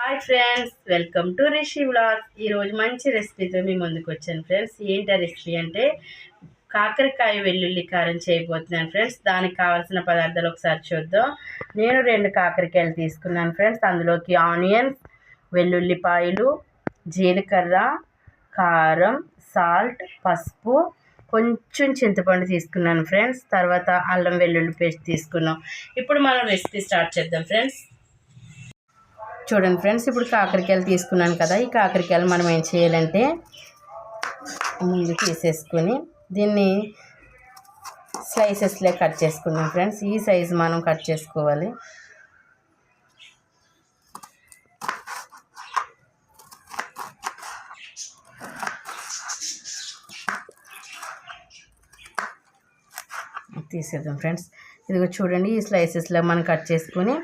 Hi friends, welcome to Rishi vlogs. ఈరోజు మంచి రెసిపీతో మీ ముందుకు వచ్చాను ఫ్రెండ్స్. ఏంటి రెసిపీ అంటే కాకరకాయ వెల్లుల్లి కారం చేయబోతున్నాను ఫ్రెండ్స్. దానికి కావాల్సిన పదార్థాలు ఒకసారి చూద్దాం. నేను 2 కాకరకాయలు తీసుకున్నాను ఫ్రెండ్స్. అందులోకి ఆనియన్స్, వెల్లుల్లిపాయలు, జీలకర్ర, కారం, సాల్ట్, పసుపు, కొంచెం చింతపండు తీసుకున్నాను ఫ్రెండ్స్. తర్వాత అల్లం వెల్లుల్లి పేస్ట్ తీసుకున్నాం. ఇప్పుడు మనం రెసిపీ స్టార్ట్ చేద్దాం ఫ్రెండ్స్. చూడండి ఫ్రెండ్స్, ఇప్పుడు కాకరకాయలు తీసుకున్నాను కదా. ఈ కాకరకాయలు మనం ఏం చేయాలంటే ముందు తీసేసుకొని దీన్ని స్లైసెస్లో కట్ చేసుకుందాం ఫ్రెండ్స్. ఈ సైజు మనం కట్ చేసుకోవాలి. తీసేద్దాం ఫ్రెండ్స్. ఇదిగో చూడండి, ఈ స్లైసెస్లో మనం కట్ చేసుకొని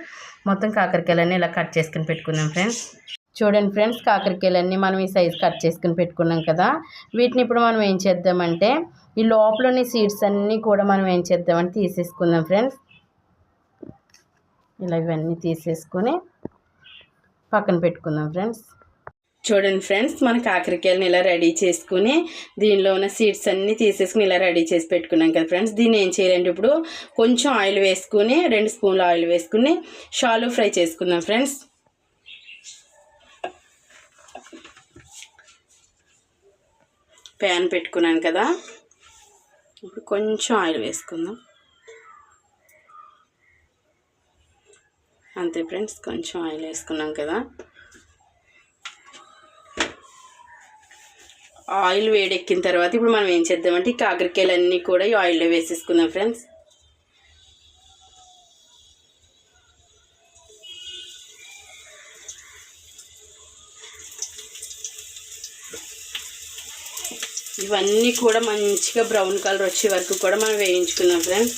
మొత్తం కాకరకాయలన్నీ ఇలా కట్ చేసుకుని పెట్టుకున్నాం ఫ్రెండ్స్. చూడండి ఫ్రెండ్స్, కాకరకాయలన్నీ మనం ఈ సైజు కట్ చేసుకుని పెట్టుకున్నాం కదా. వీటిని ఇప్పుడు మనం ఏం చేద్దామంటే ఈ లోపలని సీడ్స్ అన్నీ కూడా మనం ఏం చేద్దామంటే తీసేసుకుందాం ఫ్రెండ్స్. ఇలా ఇవన్నీ తీసేసుకొని పక్కన పెట్టుకుందాం ఫ్రెండ్స్. చూడండి ఫ్రెండ్స్, మన కాకరకాయలను ఇలా రెడీ చేసుకుని దీనిలో ఉన్న సీడ్స్ అన్నీ తీసేసుకుని ఇలా రెడీ చేసి పెట్టుకున్నాం కదా ఫ్రెండ్స్. దీన్ని ఏం చేయాలంటే ఇప్పుడు కొంచెం ఆయిల్ వేసుకుని 2 స్పూన్లు ఆయిల్ వేసుకుని షాలో ఫ్రై చేసుకుందాం ఫ్రెండ్స్. ప్యాన్ పెట్టుకున్నాను కదా, ఇప్పుడు కొంచెం ఆయిల్ వేసుకుందాం. అంతే ఫ్రెండ్స్, కొంచెం ఆయిల్ వేసుకున్నాం కదా. ఆయిల్ వేడెక్కిన తర్వాత ఇప్పుడు మనం ఏం చేద్దామంటే ఈ కాకరకాయలన్నీ కూడా ఈ ఆయిల్లో వేసేసుకుందాం ఫ్రెండ్స్. ఇవన్నీ కూడా మంచిగా బ్రౌన్ కలర్ వచ్చే వరకు కూడా మనం వేయించుకుందాం ఫ్రెండ్స్.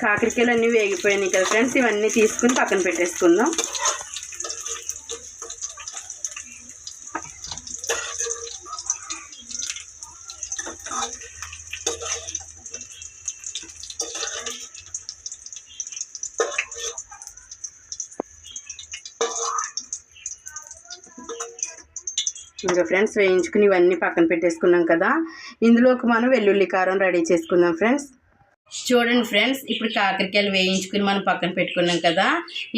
కాకరకాయలు అన్నీ వేగిపోయినాయి కదా ఫ్రెండ్స్. ఇవన్నీ తీసుకుని పక్కన పెట్టేసుకుందాం. ఇంకా ఫ్రెండ్స్, వేయించుకుని ఇవన్నీ పక్కన పెట్టేసుకున్నాం కదా. ఇందులోకి మనం వెల్లుల్లి కారం రెడీ చేసుకుందాం ఫ్రెండ్స్. చూడండి ఫ్రెండ్స్, ఇప్పుడు కాకరకాయలు వేయించుకుని మనం పక్కన పెట్టుకున్నాం కదా.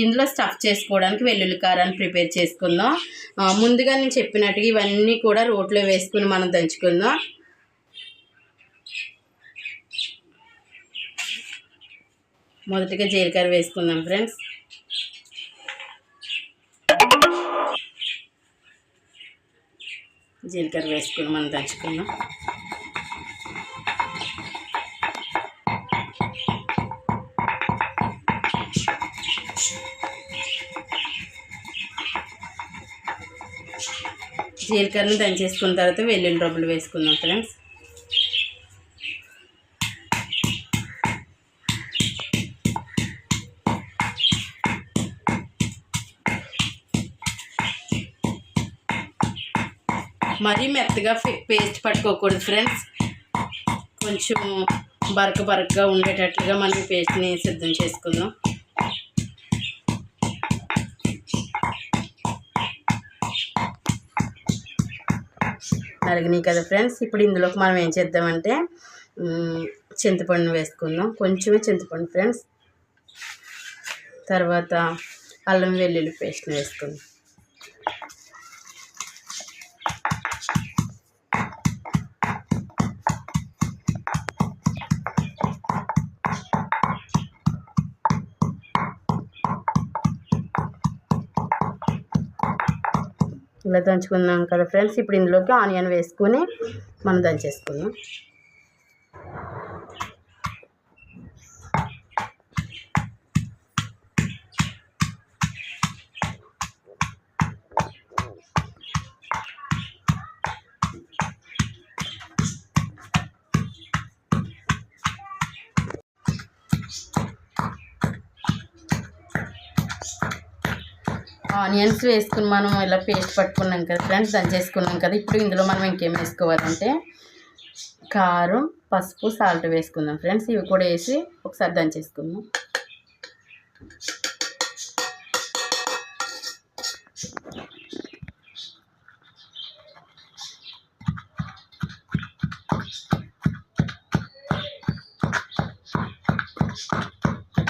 ఇందులో స్టఫ్ చేసుకోవడానికి వెల్లుల్లి కారాన్ని ప్రిపేర్ చేసుకుందాం. ముందుగా నేను చెప్పినట్టుగా ఇవన్నీ కూడా రోట్లో వేసుకుని మనం దంచుకుందాం. మొదటిగా జీలకర్ర వేసుకుందాం ఫ్రెండ్స్. జీలకర్ర వేసుకుని మనం దంచుకుందాం. జీలకర్రను దంచేసుకున్న తర్వాత వెల్లుల్లి రబ్బలు వేసుకుందాం ఫ్రెండ్స్. మరీ మెత్తగా పేస్ట్ పట్టుకోకూడదు ఫ్రెండ్స్. కొంచెం బరకగా ఉండేటట్లుగా మనం పేస్ట్ని సిద్ధం చేసుకుందాం. నలిగినాయి కదా ఫ్రెండ్స్. ఇప్పుడు ఇందులోకి మనం ఏం చేద్దామంటే చింతపండు వేసుకుందాం. కొంచెమే చింతపండు ఫ్రెండ్స్. తర్వాత అల్లం వెల్లుల్లి పేస్ట్ని వేసుకుందాం. ఇలా దంచుకుందాం కదా ఫ్రెండ్స్. ఇప్పుడు ఇందులోకి ఆనియన్ వేసుకొని మనం దంచేసుకుందాం. ఆనియన్స్ వేసుకుని మనం ఇలా పేస్ట్ పట్టుకున్నాం కదా ఫ్రెండ్స్, దంచేసుకున్నాం కదా. ఇప్పుడు ఇందులో మనం ఇంకేం వేసుకోవాలంటే కారం, పసుపు, సాల్ట్ వేసుకుందాం ఫ్రెండ్స్. ఇవి కూడా వేసి ఒకసారి దంచేసుకుందాం.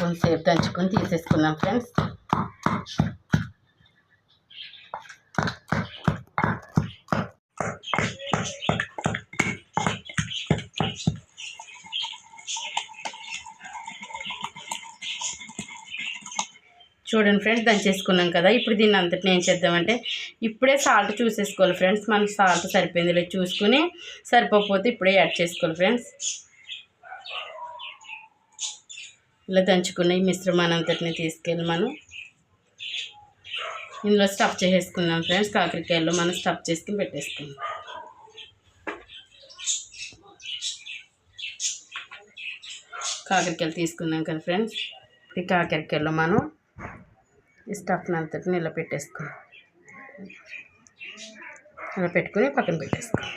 కొంచెంసేపు దంచుకొని తీసేసుకుందాం ఫ్రెండ్స్. చూడండి ఫ్రెండ్స్, దంచేసుకున్నాం కదా. ఇప్పుడు దీన్ని అంతటిని ఏం చేద్దామంటే ఇప్పుడే సాల్ట్ చూసేసుకోవాలి ఫ్రెండ్స్. మనకు సాల్ట్ సరిపోయింది లేదు చూసుకుని, సరిపోకపోతే ఇప్పుడే యాడ్ చేసుకోవాలి ఫ్రెండ్స్. ఇలా దంచుకున్న ఈ మిశ్రమాన్ని అంతటిని తీసుకెళ్ళి మనం ఇందులో స్టఫ్ చేసేసుకుందాం ఫ్రెండ్స్. కాకరకాయల్లో మనం స్టఫ్ చేసుకుని పెట్టేసుకుందాం. కాకరకాయలు తీసుకున్నాం కదా ఫ్రెండ్స్. ఈ కాకరకాయల్లో మనం ఈ స్టఫ్ని అంతటిని ఇలా పెట్టేసుకున్నాం. ఇలా పెట్టుకుని పక్కన పెట్టేసుకున్నాం.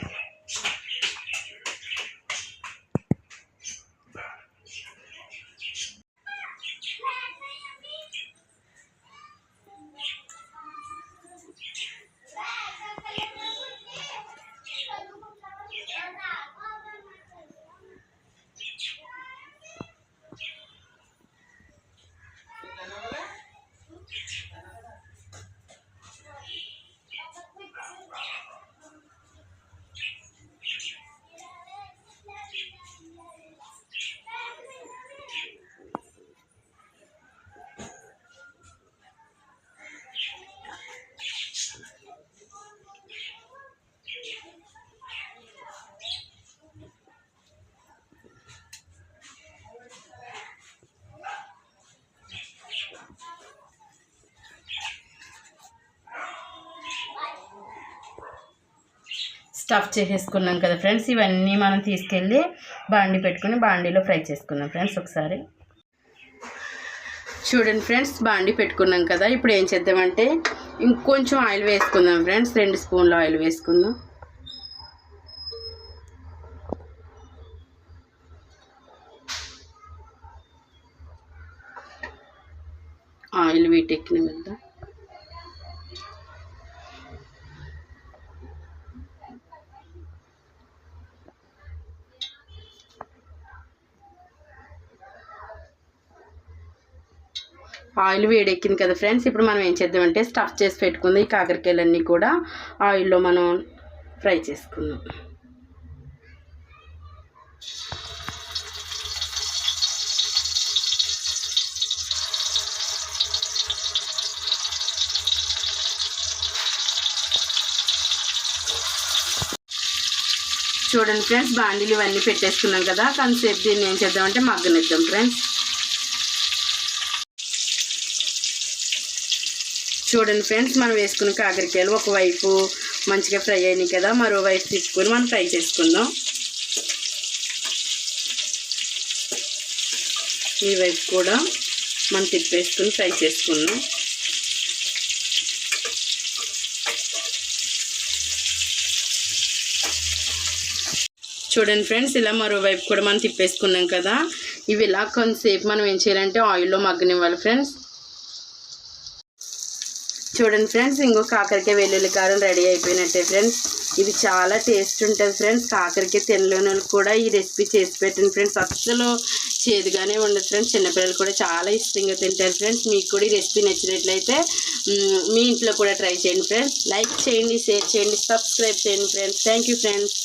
స్టఫ్ చేసేసుకున్నాం కదా ఫ్రెండ్స్. ఇవన్నీ మనం తీసుకెళ్ళి బాండీ పెట్టుకుని బాండీలో ఫ్రై చేసుకున్నాం ఫ్రెండ్స్. ఒకసారి చూడండి ఫ్రెండ్స్, బాండీ పెట్టుకున్నాం కదా. ఇప్పుడు ఏం చేద్దామంటే ఇంకొంచెం ఆయిల్ వేసుకుందాం ఫ్రెండ్స్. 2 స్పూన్లు ఆయిల్ వేసుకుందాం. ఆయిల్ వీటెక్కిన వెళ్దాం. ఆయిల్ వేడెక్కింది కదా ఫ్రెండ్స్. ఇప్పుడు మనం ఏం చేద్దామంటే స్టఫ్ చేసి పెట్టుకుంది ఈ కాకరకాయలన్నీ కూడా ఆయిల్లో మనం ఫ్రై చేసుకుందాం. చూడండి ఫ్రెండ్స్, బాండీలు ఇవన్నీ పెట్టేసుకున్నాం కదా. కొంతసేపు దీన్ని ఏం చేద్దామంటే మగ్గనిద్దాం ఫ్రెండ్స్. చూడండి ఫ్రెండ్స్, మనం వేసుకున్న కాకరకాయలు ఒకవైపు మంచిగా ఫ్రై అయినాయి కదా. మరోవైపు తీసుకొని మనం ఫ్రై చేసుకుందాం. ఈ వైపు కూడా మనం తిప్పేసుకుని ఫ్రై చేసుకుందాం. చూడండి ఫ్రెండ్స్, ఇలా మరోవైపు కూడా మనం తిప్పేసుకున్నాం కదా. ఇవి ఇలా కొంతసేపు మనం ఏం చేయాలంటే ఆయిల్లో మగ్గనివ్వాలి ఫ్రెండ్స్. చూడండి ఫ్రెండ్స్, ఇంకో కాకరకాయ వెల్లుల్లి కారం రెడీ అయిపోయినట్టే ఫ్రెండ్స్. ఇది చాలా టేస్ట్ ఉంటుంది ఫ్రెండ్స్. కాకరకాయ తినలేని వాళ్ళకి కూడా ఈ రెసిపీ చేసి పెట్టండి ఫ్రెండ్స్. అస్సలు చేదుగానే ఉండదు ఫ్రెండ్స్. చిన్నపిల్లలు కూడా చాలా ఇష్టంగా తింటారు ఫ్రెండ్స్. మీకు కూడా ఈ రెసిపీ నచ్చినట్లయితే మీ ఇంట్లో కూడా ట్రై చేయండి ఫ్రెండ్స్. లైక్ చేయండి, షేర్ చేయండి, సబ్స్క్రైబ్ చేయండి ఫ్రెండ్స్. Thank you friends.